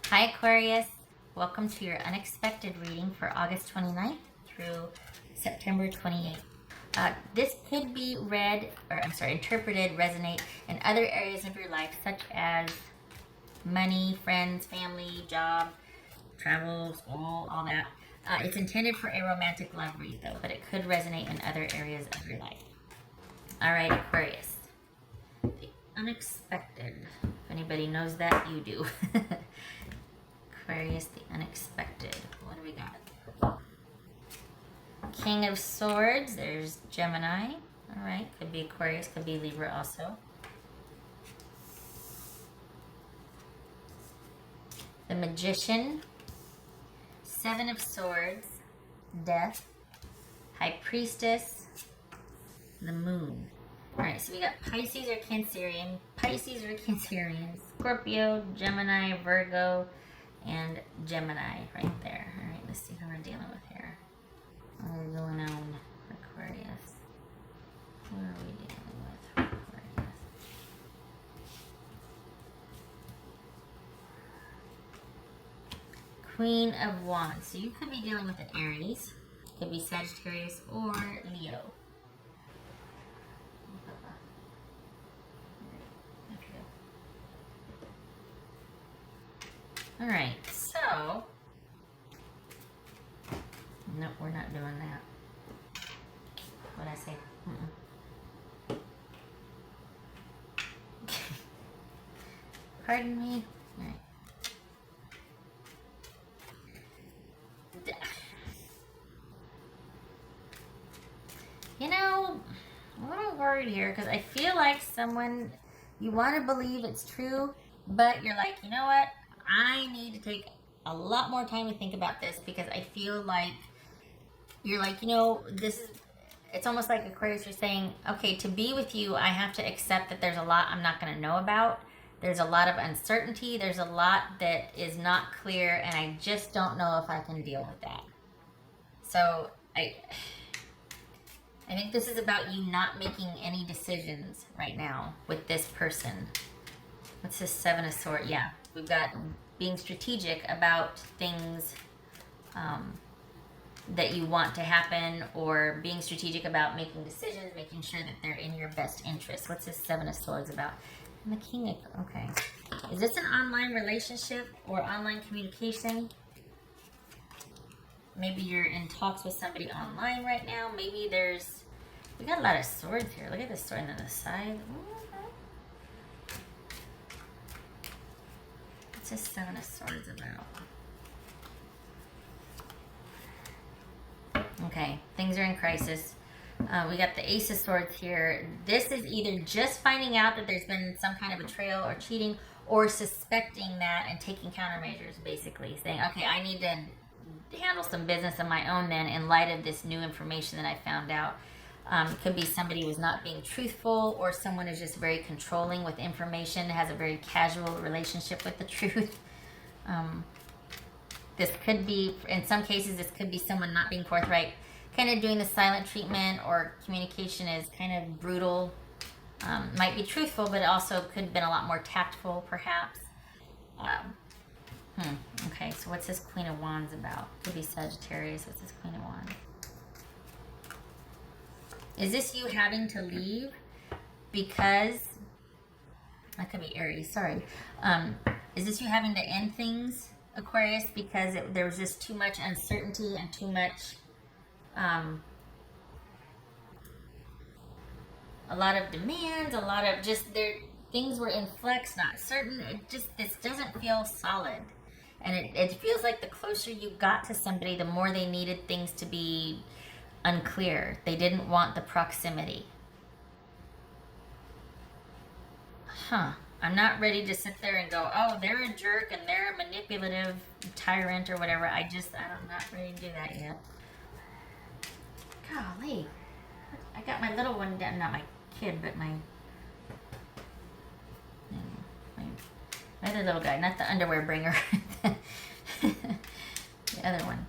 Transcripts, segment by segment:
Hi Aquarius, welcome to your unexpected reading for August 29th through September 28th. This could be interpreted, resonate in other areas of your life, such as money, friends, family, job, travel, school, all that. It's intended for a romantic love read though, but it could resonate in other areas of your life. All right, Aquarius. The unexpected. If anybody knows that, you do. Aquarius, the unexpected. What do we got? King of Swords. There's Gemini. All right, could be Aquarius, could be Libra also. The Magician. Seven of Swords. Death. High Priestess. The Moon. All right, so we got Pisces or Cancerian. Pisces or Cancerian. Scorpio, Gemini, Virgo, and Gemini right there. All right, let's see who we're dealing with here. What are we going on, Aquarius? What are we dealing with, Aquarius? Queen of Wands. So you could be dealing with an Aries. Could be Sagittarius or Leo. All right, so, nope, we're not doing that. What'd I say? Pardon me? All right. You know, I'm a little worried here because I feel like someone, you want to believe it's true, but you're like, you know what? I need to take a lot more time to think about this because I feel like you're like, you know, this is, it's almost like Aquarius, you're saying, okay, to be with you, I have to accept that there's a lot I'm not going to know about. There's a lot of uncertainty. There's a lot that is not clear, and I just don't know if I can deal with that. So I think this is about you not making any decisions right now with this person. What's this Seven of Swords? Yeah, we've got being strategic about things that you want to happen, or being strategic about making decisions, making sure that they're in your best interest. What's this Seven of Swords about? And the King of, okay. Is this an online relationship or online communication? Maybe you're in talks with somebody online right now. Maybe there's, we got a lot of swords here. Look at this sword on the side. What's this Seven of Swords about? Okay, things are in crisis. We got the Ace of Swords here. This is either just finding out that there's been some kind of betrayal or cheating, or suspecting that and taking countermeasures, basically. Saying, okay, I need to handle some business of my own then in light of this new information that I found out. It could be somebody who's not being truthful, or someone who's just very controlling with information, has a very casual relationship with the truth. This could be, in some cases, this could be someone not being forthright, kind of doing the silent treatment, or communication is kind of brutal. Might be truthful, but it also could have been a lot more tactful, perhaps. Okay, so what's this Queen of Wands about? Could be Sagittarius. What's this Queen of Wands? Is this you having to leave because, that could be Aries, sorry. Is this you having to end things, Aquarius, because there was just too much uncertainty and too much, a lot of demands, a lot of just, things were in flex, not certain. It just, this doesn't feel solid. And it feels like the closer you got to somebody, the more they needed things to be unclear. They didn't want the proximity. I'm not ready to sit there and go, oh, they're a jerk and they're a manipulative tyrant or whatever. I'm not ready to do that yet. Golly. I got my little one down, not my kid, but my other little guy, not the underwear bringer. The other one.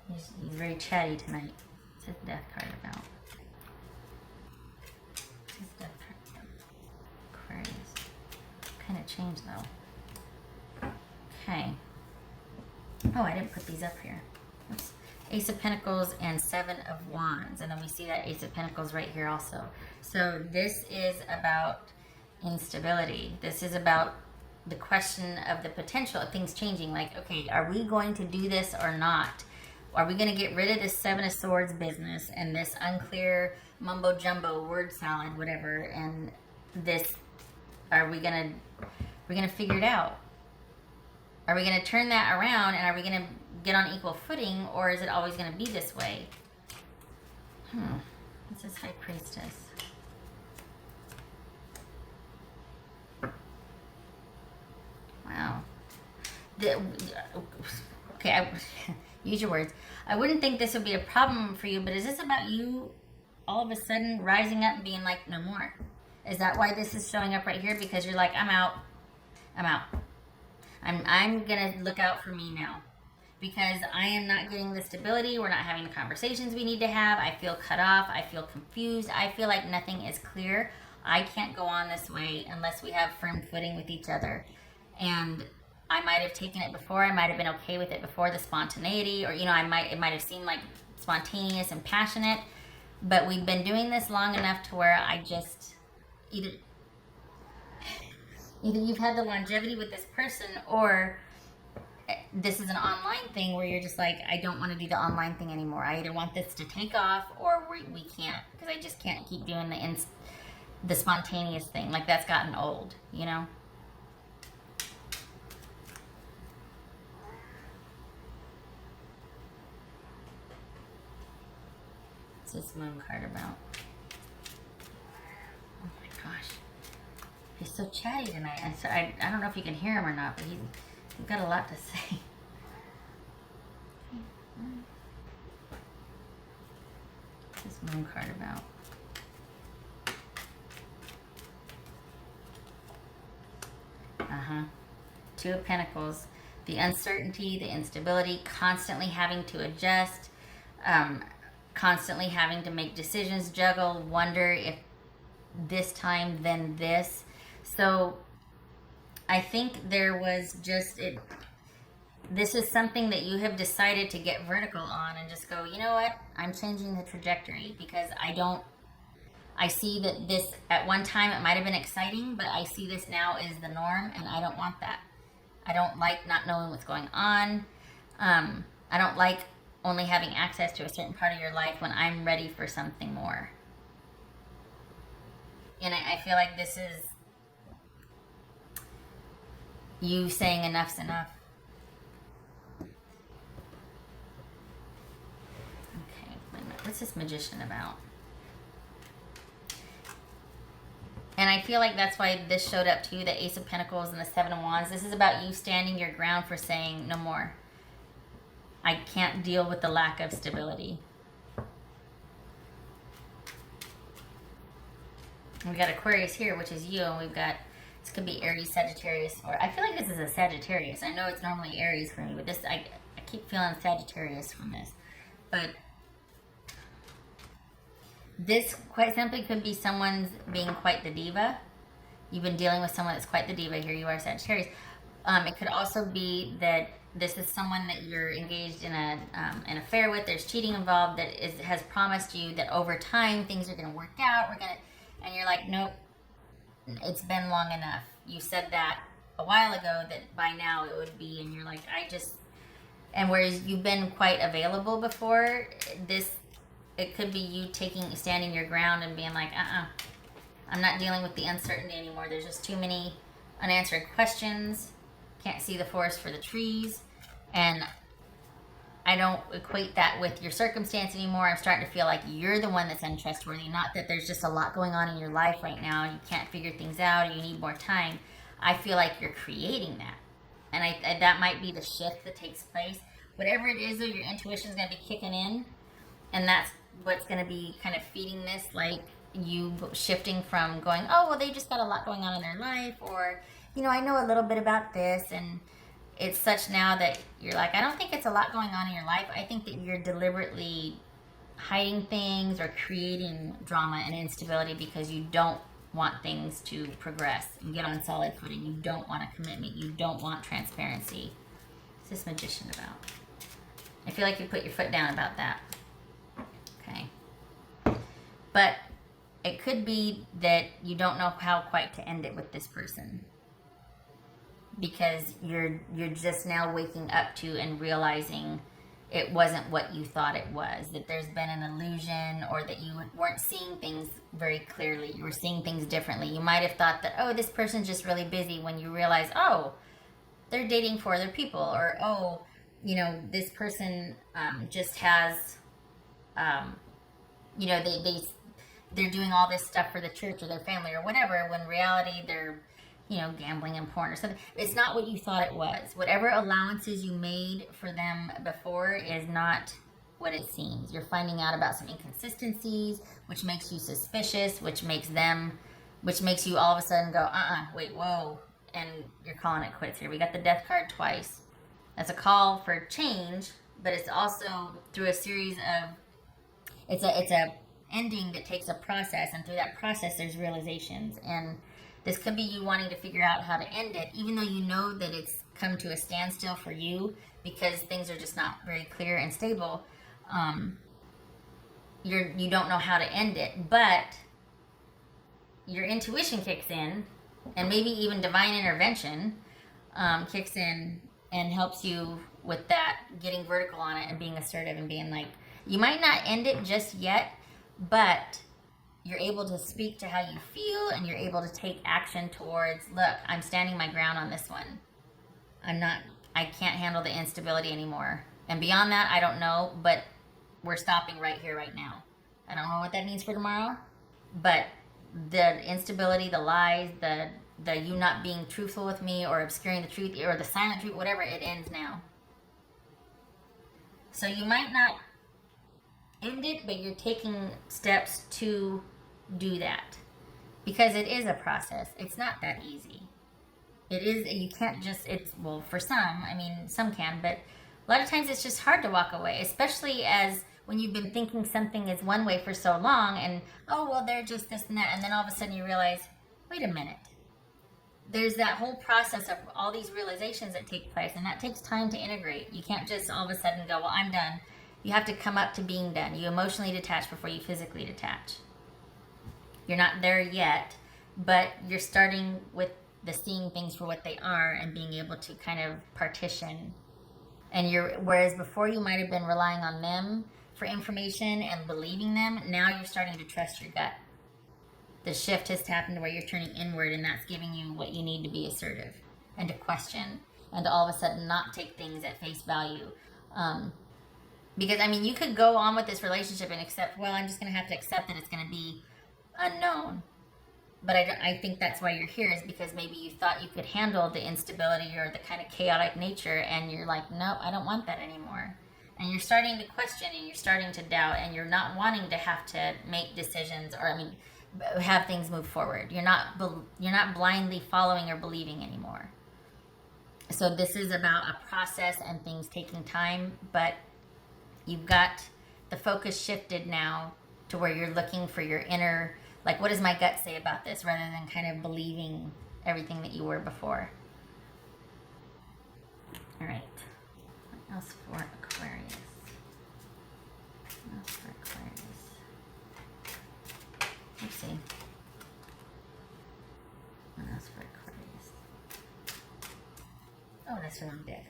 He's very chatty tonight. What's his death card about? What's his death card about? Aquarius. Kind of changed though. Okay. Oh, I didn't put these up here. Oops. Ace of Pentacles and Seven of Wands. And then we see that Ace of Pentacles right here also. So this is about instability. This is about the question of the potential of things changing. Like, okay, are we going to do this or not? Are we going to get rid of this Seven of Swords business and this unclear mumbo jumbo word salad, whatever, and this, are we going to figure it out? Are we going to turn that around, and are we going to get on equal footing, or is it always going to be this way? This is High Priestess. Wow. Okay, use your words. I wouldn't think this would be a problem for you, but is this about you all of a sudden rising up and being like, no more? Is that why this is showing up right here? Because you're like, I'm out. I'm out. I'm going to look out for me now. Because I am not getting the stability. We're not having the conversations we need to have. I feel cut off. I feel confused. I feel like nothing is clear. I can't go on this way unless we have firm footing with each other. And I might have taken it before. I might have been okay with it before, the spontaneity, or, you know, it might have seemed like spontaneous and passionate. But we've been doing this long enough to where I just either you've had the longevity with this person, or this is an online thing where you're just like, I don't want to do the online thing anymore. I either want this to take off, or we can't, because I just can't keep doing the spontaneous thing. Like, that's gotten old, you know? What's this moon card about? Oh my gosh. He's so chatty tonight. I don't know if you can hear him or not, but he's got a lot to say. What's this moon card about? Two of Pentacles. The uncertainty, the instability, constantly having to adjust, constantly having to make decisions, juggle, wonder if this time, then this. So I think there was just this is something that you have decided to get vertical on and just go, you know what? I'm changing the trajectory, because I see that this, at one time it might have been exciting, but I see this now as the norm, and I don't want that. I don't like not knowing what's going on. I don't like only having access to a certain part of your life when I'm ready for something more. And I feel like this is you saying enough's enough. Okay, wait a minute. What's this Magician about? And I feel like that's why this showed up too, the Ace of Pentacles and the Seven of Wands. This is about you standing your ground for saying no more. I can't deal with the lack of stability. We've got Aquarius here, which is you, and we've got, this could be Aries, Sagittarius, or I feel like this is a Sagittarius. I know it's normally Aries for me, but this, I keep feeling Sagittarius from this. But this quite simply could be someone's being quite the diva. You've been dealing with someone that's quite the diva. Here you are, Sagittarius. It could also be that this is someone that you're engaged in an affair with. There's cheating involved, that has promised you that over time things are going to work out. And you're like, nope, it's been long enough. You said that a while ago that by now it would be, and you're like, and whereas you've been quite available before, it could be you standing your ground and being like, I'm not dealing with the uncertainty anymore. There's just too many unanswered questions. Can't see the forest for the trees. And I don't equate that with your circumstance anymore. I'm starting to feel like you're the one that's untrustworthy. Not that there's just a lot going on in your life right now and you can't figure things out or you need more time. I feel like you're creating that. And that might be the shift that takes place. Whatever it is, though, your intuition is going to be kicking in. And that's what's going to be kind of feeding this, like you shifting from going, oh, well, they just got a lot going on in their life, or, you know, I know a little bit about this, and it's such now that you're like, I don't think it's a lot going on in your life. I think that you're deliberately hiding things or creating drama and instability because you don't want things to progress and get on solid footing. You don't want a commitment. You don't want transparency. What's this Magician about? I feel like you put your foot down about that. Okay. But it could be that you don't know how quite to end it with this person, because you're just now waking up to and realizing it wasn't what you thought it was, that there's been an illusion, or that you weren't seeing things very clearly. You were seeing things differently. You might have thought that, oh, this person's just really busy, when you realize, oh, they're dating for other people, or, oh, you know, this person just has, you know, they're doing all this stuff for the church or their family or whatever, when in reality they're, you know, gambling and porn or something. It's not what you thought it was. Whatever allowances you made for them before is not what it seems. You're finding out about some inconsistencies, which makes you suspicious, which makes you all of a sudden go, wait, whoa, and you're calling it quits here. We got the Death card twice. That's a call for change, but it's also through a series of, it's a ending that takes a process, and through that process there's realizations. And this could be you wanting to figure out how to end it, even though you know that it's come to a standstill for you because things are just not very clear and stable. You don't know how to end it, but your intuition kicks in, and maybe even divine intervention kicks in and helps you with that, getting vertical on it and being assertive and being like, you might not end it just yet, but you're able to speak to how you feel, and you're able to take action towards, look, I'm standing my ground on this one. I can't handle the instability anymore. And beyond that, I don't know, but we're stopping right here, right now. I don't know what that means for tomorrow, but the instability, the lies, the you not being truthful with me, or obscuring the truth, or the silent truth, whatever, it ends now. So you might not end it, but you're taking steps to do that, because it is a process. It's not that easy. It is, you can't just, it's, well, for some, I mean, some can, but a lot of times it's just hard to walk away, especially as when you've been thinking something is one way for so long, and, oh, well, they're just this and that, and then all of a sudden you realize, wait a minute. There's that whole process of all these realizations that take place, and that takes time to integrate. You can't just all of a sudden go, well, I'm done. You have to come up to being done. You emotionally detach before you physically detach. You're not there yet, but you're starting with the seeing things for what they are and being able to kind of partition. And whereas before you might have been relying on them for information and believing them, now you're starting to trust your gut. The shift has happened where you're turning inward, and that's giving you what you need to be assertive and to question, and to all of a sudden not take things at face value. Because, I mean, you could go on with this relationship and accept, well, I'm just going to have to accept that it's going to be unknown. But I think that's why you're here, is because maybe you thought you could handle the instability or the kind of chaotic nature, and you're like, no, I don't want that anymore. And you're starting to question, and you're starting to doubt, and you're not wanting to have to make decisions, or, I mean, have things move forward. You're not blindly following or believing anymore. So this is about a process and things taking time, but you've got the focus shifted now to where you're looking for your inner, like, what does my gut say about this, rather than kind of believing everything that you were before. All right. What else for Aquarius? What else for Aquarius? Let's see. What else for Aquarius? Oh, that's the wrong deck.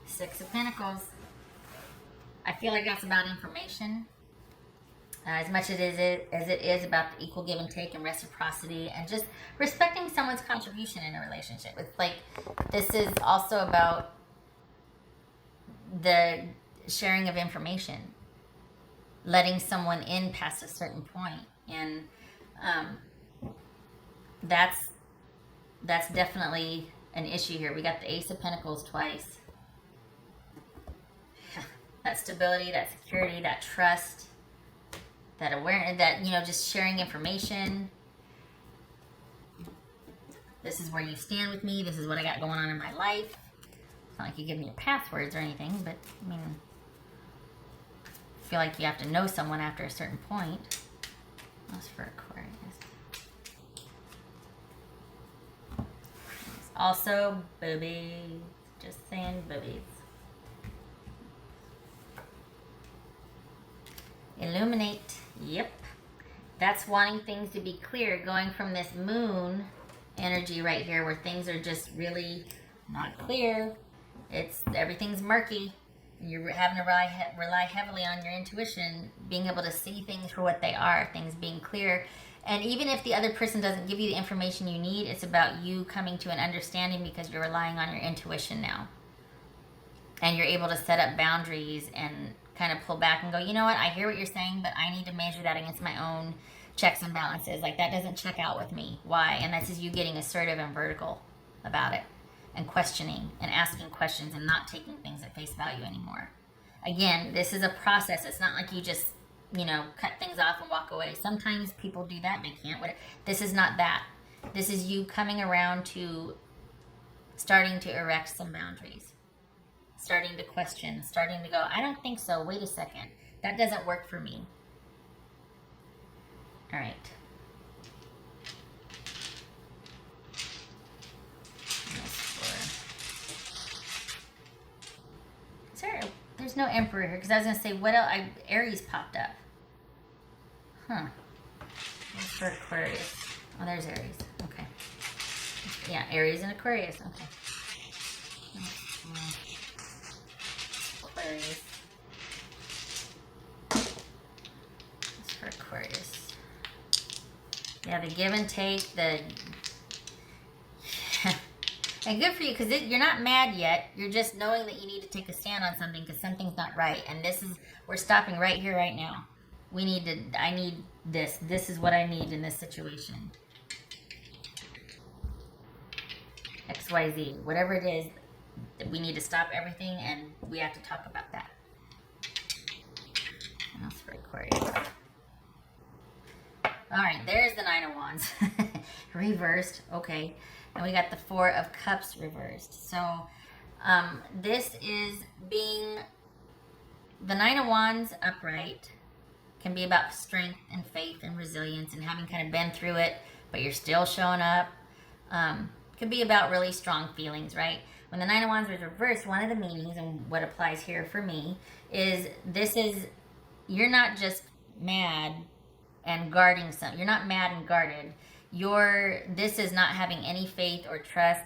Six of Pentacles. I feel like that's about information. As much as it is about the equal give and take and reciprocity and just respecting someone's contribution in a relationship. It's like, this is also about the sharing of information, letting someone in past a certain point. And that's definitely an issue here. We got the Ace of Pentacles twice. That stability, that security, that trust, that awareness, that, you know, just sharing information. This is where you stand with me. This is what I got going on in my life. It's not like you give me your passwords or anything, but I mean, I feel like you have to know someone after a certain point. That's for Aquarius. Also, boobies. Just saying, boobies. Illuminate. Yep. That's wanting things to be clear, going from this moon energy right here where things are just really not clear. Everything's murky. You're having to rely heavily on your intuition, being able to see things for what they are, things being clear. And even if the other person doesn't give you the information you need, it's about you coming to an understanding because you're relying on your intuition now. And you're able to set up boundaries and kind of pull back and go, you know what, I hear what you're saying, but I need to measure that against my own checks and balances. Like, that doesn't check out with me. Why? And this is you getting assertive and vertical about it, and questioning and asking questions and not taking things at face value anymore. Again, this is a process. It's not like you just, you know, cut things off and walk away. Sometimes people do that. They can't. This is not that. This is you coming around to starting to erect some boundaries, starting to question, starting to go, I don't think so. Wait a second. That doesn't work for me. All right. There's no Emperor here, because I was going to say, what else? Aries popped up. Huh. What's for Aquarius? Oh, there's Aries. Okay. Yeah, Aries and Aquarius. Okay. Aquarius. What's for Aquarius? Yeah, the give and take, and good for you, because you're not mad yet. You're just knowing that you need to take a stand on something because something's not right. And we're stopping right here, right now. I need this. This is what I need in this situation. XYZ, whatever it is, we need to stop everything and we have to talk about that. What else for Aquarius? All right, there's the Nine of Wands. Reversed. Okay. And we got the Four of Cups reversed. So this is being the Nine of Wands upright can be about strength and faith and resilience and having kind of been through it, but you're still showing up. Could be about really strong feelings, right? When the Nine of Wands was reversed, one of the meanings, and what applies here for me, is you're not just mad and guarding something. You're not mad and guarded. This is not having any faith or trust.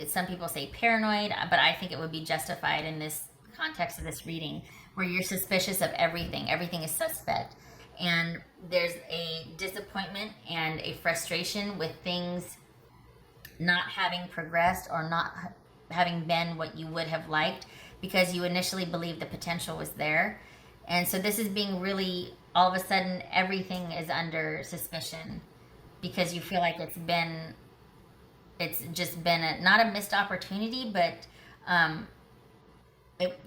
Some people say paranoid, but I think it would be justified in this context of this reading, where you're suspicious of everything. Everything is suspect. And there's a disappointment and a frustration with things not having progressed or not having been what you would have liked, because you initially believed the potential was there. And so this is being really, all of a sudden, everything is under suspicion, because you feel like it's just been not a missed opportunity, but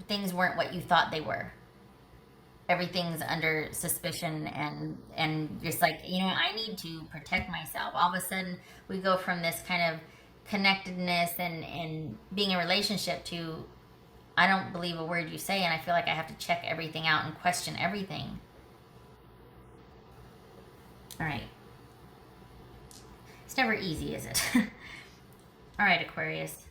things weren't what you thought they were. Everything's under suspicion, and just like, you know, I need to protect myself. All of a sudden, we go from this kind of connectedness and being in a relationship to, I don't believe a word you say, and I feel like I have to check everything out and question everything. All right. It's never easy, is it? All right, Aquarius.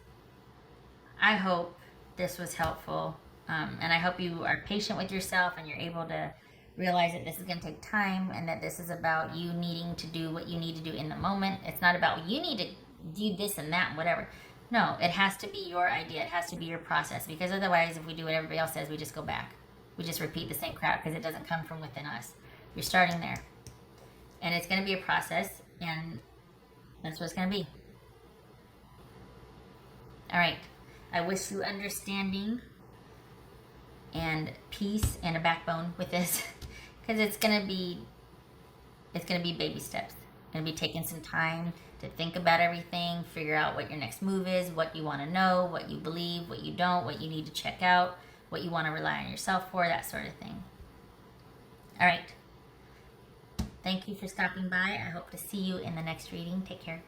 I hope this was helpful, and I hope you are patient with yourself and you're able to realize that this is going to take time, and that this is about you needing to do what you need to do in the moment. It's not about you need to do this and that and whatever. No, it has to be your idea. It has to be your process, because otherwise, if we do what everybody else says, we just go back. We just repeat the same crap because it doesn't come from within us. You're starting there. And it's going to be a process, and that's what it's going to be. All right. I wish you understanding and peace and a backbone with this, because it's going to be baby steps. It's going to be taking some time to think about everything, figure out what your next move is, what you want to know, what you believe, what you don't, what you need to check out, what you want to rely on yourself for, that sort of thing. All right. Thank you for stopping by. I hope to see you in the next reading. Take care.